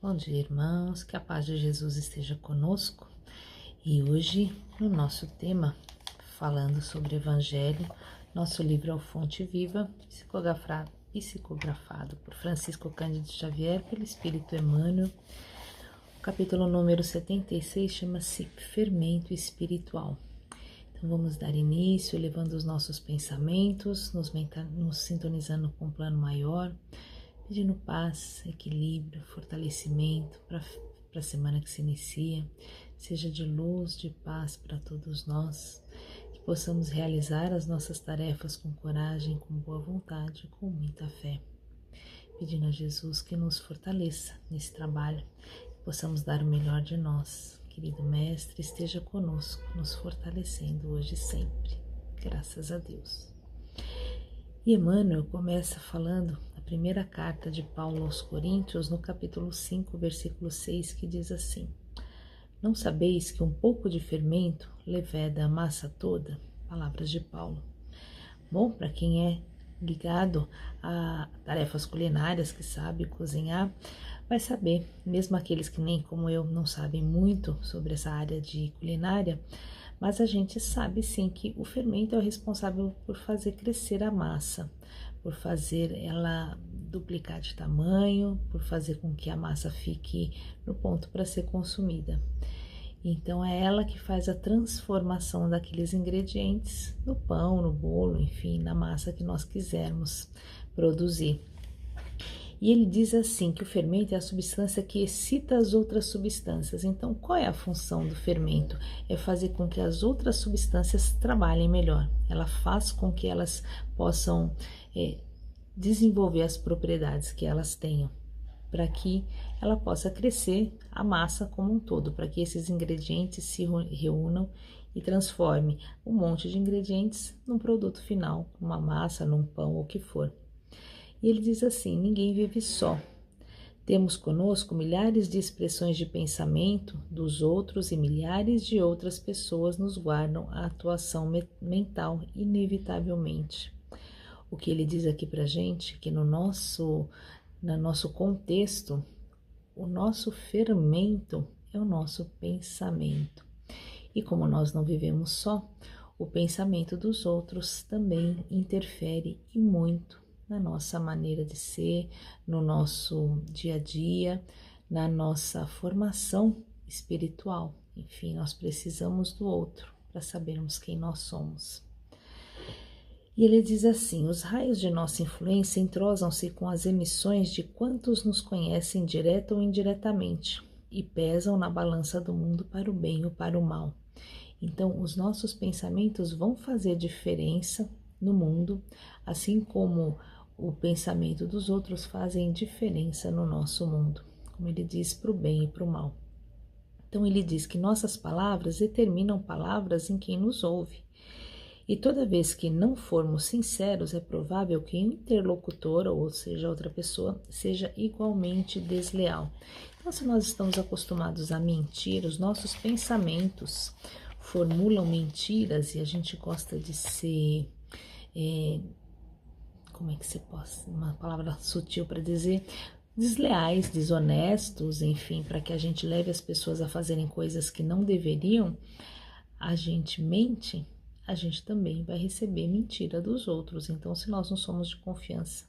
Bom dia, irmãos, que a paz de Jesus esteja conosco. E hoje, no nosso tema, falando sobre Evangelho, nosso livro é o Fonte Viva, psicografado por Francisco Cândido Xavier, pelo Espírito Emmanuel. O capítulo número 76 chama-se Fermento Espiritual. Então vamos dar início, elevando os nossos pensamentos, nos sintonizando com um plano maior, pedindo paz, equilíbrio, fortalecimento para a semana que se inicia, seja de luz, de paz para todos nós, que possamos realizar as nossas tarefas com coragem, com boa vontade, com muita fé. Pedindo a Jesus que nos fortaleça nesse trabalho, que possamos dar o melhor de nós. Querido Mestre, esteja conosco, nos fortalecendo hoje e sempre. Graças a Deus. E Emmanuel começa falando a primeira carta de Paulo aos Coríntios, no capítulo 5, versículo 6, que diz assim: Não sabeis que um pouco de fermento leveda a massa toda? Palavras de Paulo. Bom, para quem é ligado a tarefas culinárias, que sabe cozinhar, vai saber, mesmo aqueles que nem como eu não sabem muito sobre essa área de culinária, mas a gente sabe sim que o fermento é o responsável por fazer crescer a massa, por fazer ela duplicar de tamanho, por fazer com que a massa fique no ponto para ser consumida. Então é ela que faz a transformação daqueles ingredientes no pão, no bolo, enfim, na massa que nós quisermos produzir. E ele diz assim que o fermento é a substância que excita as outras substâncias. Então, qual é a função do fermento? É fazer com que as outras substâncias trabalhem melhor. Ela faz com que elas possam desenvolver as propriedades que elas tenham, para que ela possa crescer a massa como um todo, para que esses ingredientes se reúnam e transforme um monte de ingredientes num produto final, numa massa, num pão, ou o que for. E ele diz assim: ninguém vive só. Temos conosco milhares de expressões de pensamento dos outros e milhares de outras pessoas nos guardam a atuação mental, inevitavelmente. O que ele diz aqui pra gente, que no nosso contexto, o nosso fermento é o nosso pensamento. E como nós não vivemos só, o pensamento dos outros também interfere e muito na nossa maneira de ser, no nosso dia a dia, na nossa formação espiritual. Enfim, nós precisamos do outro para sabermos quem nós somos. E ele diz assim: os raios de nossa influência entrosam-se com as emissões de quantos nos conhecem direta ou indiretamente e pesam na balança do mundo para o bem ou para o mal. Então, os nossos pensamentos vão fazer diferença no mundo, assim como o pensamento dos outros fazem diferença no nosso mundo, como ele diz, para o bem e para o mal. Então ele diz que nossas palavras determinam palavras em quem nos ouve. E toda vez que não formos sinceros, é provável que o interlocutor, ou seja, outra pessoa, seja igualmente desleal. Então, se nós estamos acostumados a mentir, os nossos pensamentos formulam mentiras e a gente gosta de ser... como é que se pode, uma palavra sutil para dizer, desleais, desonestos, enfim, para que a gente leve as pessoas a fazerem coisas que não deveriam, a gente mente, a gente também vai receber mentira dos outros. Então, se nós não somos de confiança,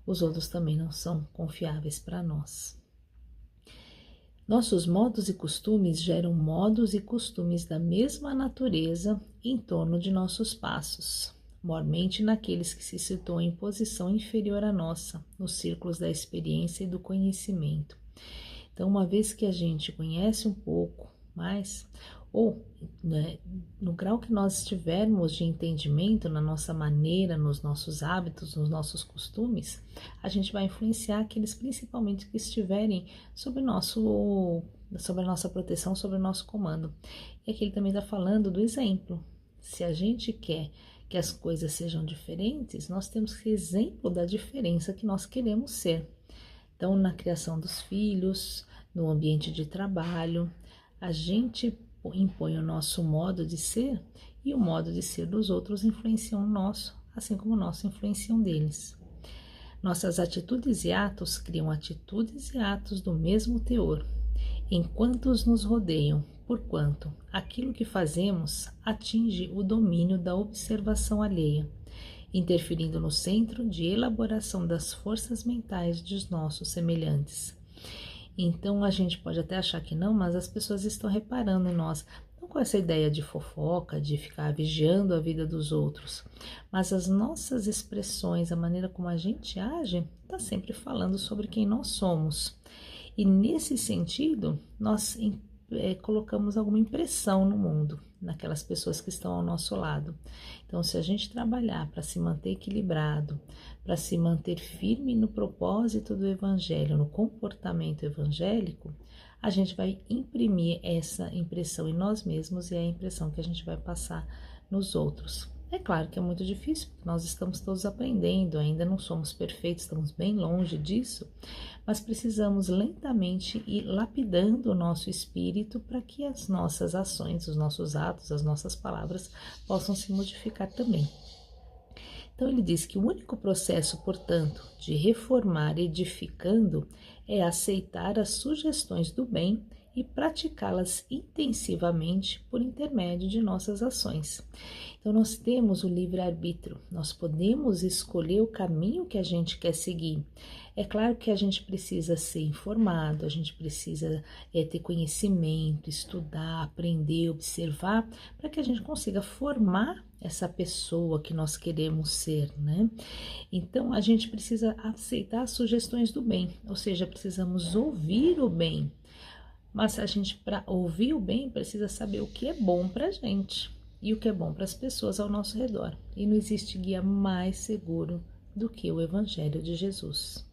os outros também não são confiáveis para nós. Nossos modos e costumes geram modos e costumes da mesma natureza em torno de nossos passos, mormente naqueles que se situam em posição inferior à nossa, nos círculos da experiência e do conhecimento. Então, uma vez que a gente conhece um pouco mais, ou no grau que nós estivermos de entendimento na nossa maneira, nos nossos hábitos, nos nossos costumes, a gente vai influenciar aqueles principalmente que estiverem sob a nossa proteção, sob o nosso comando. E aqui ele também está falando do exemplo. Se a gente quer que as coisas sejam diferentes, nós temos que ser exemplo da diferença que nós queremos ser. Então, na criação dos filhos, no ambiente de trabalho, a gente impõe o nosso modo de ser e o modo de ser dos outros influenciam o nosso, assim como o nosso influenciam deles. Nossas atitudes e atos criam atitudes e atos do mesmo teor, enquanto os nos rodeiam, porquanto aquilo que fazemos atinge o domínio da observação alheia, interferindo no centro de elaboração das forças mentais dos nossos semelhantes. Então a gente pode até achar que não, mas as pessoas estão reparando em nós, não com essa ideia de fofoca, de ficar vigiando a vida dos outros, mas as nossas expressões, a maneira como a gente age, está sempre falando sobre quem nós somos. E nesse sentido, nós colocamos alguma impressão no mundo, naquelas pessoas que estão ao nosso lado. Então, se a gente trabalhar para se manter equilibrado, para se manter firme no propósito do Evangelho, no comportamento evangélico, a gente vai imprimir essa impressão em nós mesmos e é a impressão que a gente vai passar nos outros. É claro que é muito difícil, porque nós estamos todos aprendendo, ainda não somos perfeitos, estamos bem longe disso, mas precisamos lentamente ir lapidando o nosso espírito para que as nossas ações, os nossos atos, as nossas palavras possam se modificar também. Então ele diz que o único processo, portanto, de reformar edificando é aceitar as sugestões do bem e praticá-las intensivamente por intermédio de nossas ações. Então nós temos o livre-arbítrio, nós podemos escolher o caminho que a gente quer seguir. É claro que a gente precisa ser informado, a gente precisa ter conhecimento, estudar, aprender, observar, para que a gente consiga formar essa pessoa que nós queremos ser, né? Então a gente precisa aceitar as sugestões do bem, ou seja, precisamos ouvir o bem. Mas a gente, para ouvir o bem, precisa saber o que é bom para a gente e o que é bom para as pessoas ao nosso redor. E não existe guia mais seguro do que o Evangelho de Jesus.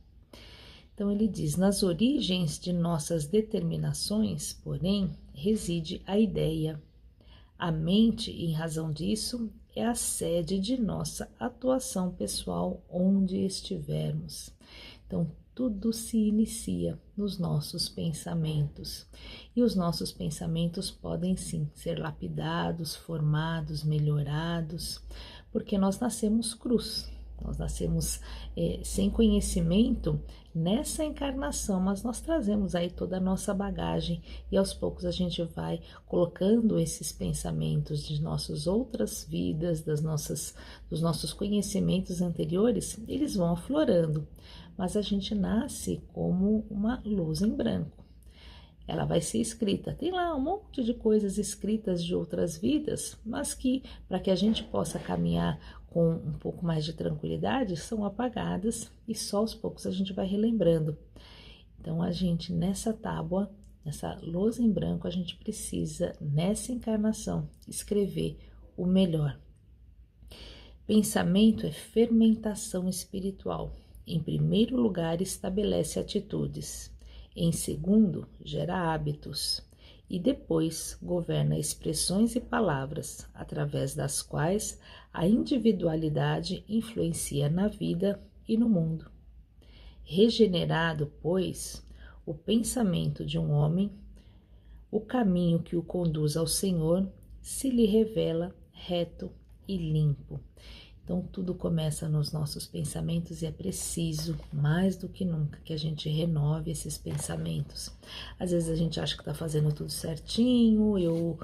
Então ele diz, nas origens de nossas determinações, porém, reside a ideia. A mente, em razão disso, é a sede de nossa atuação pessoal onde estivermos. Então, tudo se inicia nos nossos pensamentos. E os nossos pensamentos podem sim ser lapidados, formados, melhorados, porque nós nascemos crus. Nós nascemos sem conhecimento nessa encarnação, mas nós trazemos aí toda a nossa bagagem e aos poucos a gente vai colocando esses pensamentos de nossas outras vidas, dos nossos conhecimentos anteriores, eles vão aflorando, mas a gente nasce como uma luz em branco. Ela vai ser escrita. Tem lá um monte de coisas escritas de outras vidas, mas que, para que a gente possa caminhar com um pouco mais de tranquilidade, são apagadas e só aos poucos a gente vai relembrando. Então, a gente, nessa tábua, nessa luz em branco, a gente precisa, nessa encarnação, escrever o melhor. Pensamento é fermentação espiritual. Em primeiro lugar, estabelece atitudes. Em segundo, gera hábitos e depois governa expressões e palavras, através das quais a individualidade influencia na vida e no mundo. Regenerado, pois, o pensamento de um homem, o caminho que o conduz ao Senhor se lhe revela reto e limpo. Então, tudo começa nos nossos pensamentos e é preciso, mais do que nunca, que a gente renove esses pensamentos. Às vezes a gente acha que está fazendo tudo certinho, eu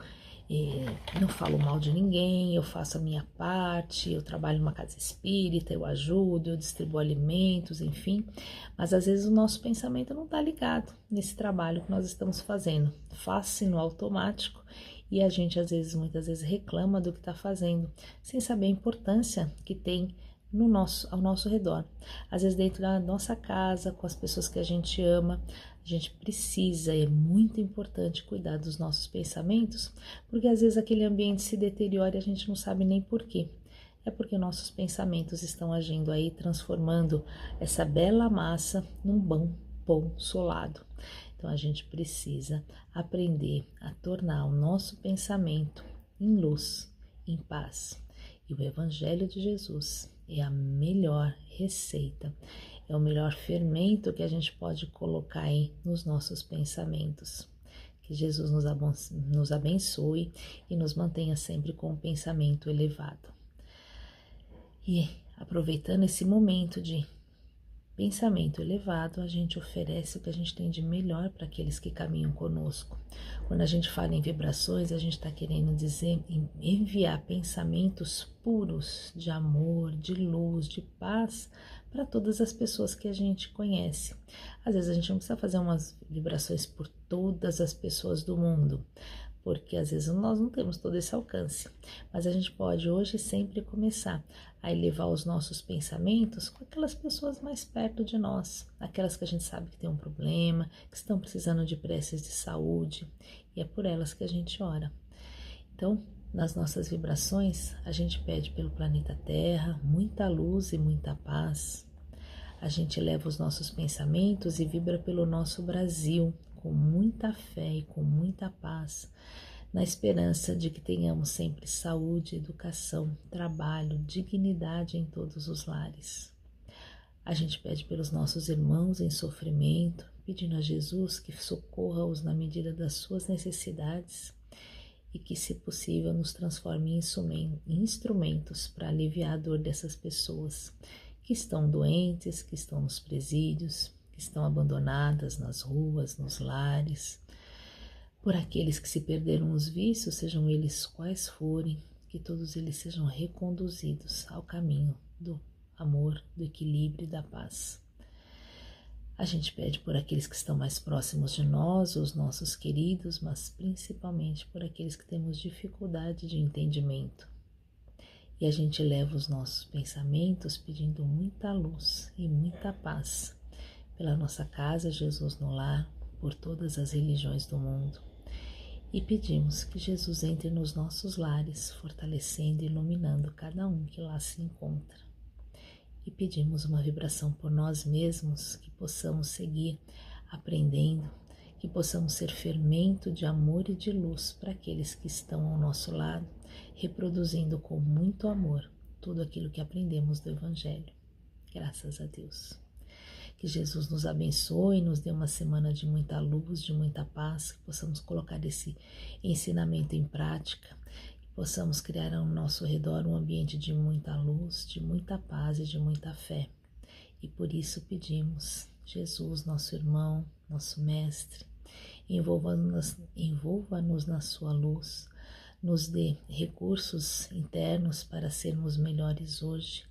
não falo mal de ninguém, eu faço a minha parte, eu trabalho numa casa espírita, eu ajudo, eu distribuo alimentos, enfim. Mas às vezes o nosso pensamento não está ligado nesse trabalho que nós estamos fazendo. Faz-se no automático. E a gente, muitas vezes, reclama do que está fazendo, sem saber a importância que tem ao nosso redor. Às vezes, dentro da nossa casa, com as pessoas que a gente ama, a gente precisa, é muito importante cuidar dos nossos pensamentos, porque às vezes aquele ambiente se deteriora e a gente não sabe nem por quê. É porque nossos pensamentos estão agindo aí, transformando essa bela massa num bom pão solado. Então, a gente precisa aprender a tornar o nosso pensamento em luz, em paz. E o Evangelho de Jesus é a melhor receita, é o melhor fermento que a gente pode colocar aí nos nossos pensamentos. Que Jesus nos abençoe e nos mantenha sempre com um pensamento elevado. E aproveitando esse momento de pensamento elevado, a gente oferece o que a gente tem de melhor para aqueles que caminham conosco. Quando a gente fala em vibrações, a gente está querendo dizer enviar pensamentos puros de amor, de luz, de paz para todas as pessoas que a gente conhece. Às vezes a gente não precisa fazer umas vibrações por todas as pessoas do mundo, porque às vezes nós não temos todo esse alcance, mas a gente pode hoje sempre começar a elevar os nossos pensamentos com aquelas pessoas mais perto de nós, aquelas que a gente sabe que tem um problema, que estão precisando de preces de saúde, e é por elas que a gente ora. Então, nas nossas vibrações, a gente pede pelo planeta Terra muita luz e muita paz. A gente eleva os nossos pensamentos e vibra pelo nosso Brasil com muita fé e com muita paz, na esperança de que tenhamos sempre saúde, educação, trabalho, dignidade em todos os lares. A gente pede pelos nossos irmãos em sofrimento, pedindo a Jesus que socorra-os na medida das suas necessidades e que, se possível, nos transforme em instrumentos para aliviar a dor dessas pessoas que estão doentes, que estão nos presídios, que estão abandonadas nas ruas, nos lares, por aqueles que se perderam os vícios, sejam eles quais forem, que todos eles sejam reconduzidos ao caminho do amor, do equilíbrio e da paz. A gente pede por aqueles que estão mais próximos de nós, os nossos queridos, mas principalmente por aqueles que temos dificuldade de entendimento. E a gente leva os nossos pensamentos pedindo muita luz e muita paz pela nossa casa, Jesus no lar, por todas as religiões do mundo. E pedimos que Jesus entre nos nossos lares, fortalecendo e iluminando cada um que lá se encontra. E pedimos uma vibração por nós mesmos, que possamos seguir aprendendo, que possamos ser fermento de amor e de luz para aqueles que estão ao nosso lado, reproduzindo com muito amor tudo aquilo que aprendemos do Evangelho. Graças a Deus. Que Jesus nos abençoe e nos dê uma semana de muita luz, de muita paz, que possamos colocar esse ensinamento em prática, que possamos criar ao nosso redor um ambiente de muita luz, de muita paz e de muita fé. E por isso pedimos, Jesus, nosso irmão, nosso mestre, envolva-nos na sua luz, nos dê recursos internos para sermos melhores hoje,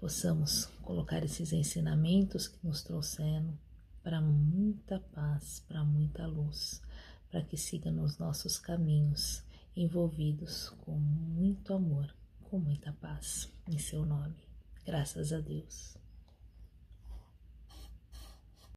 possamos colocar esses ensinamentos que nos trouxeram para muita paz, para muita luz, para que siga nos nossos caminhos, envolvidos com muito amor, com muita paz, em seu nome. Graças a Deus.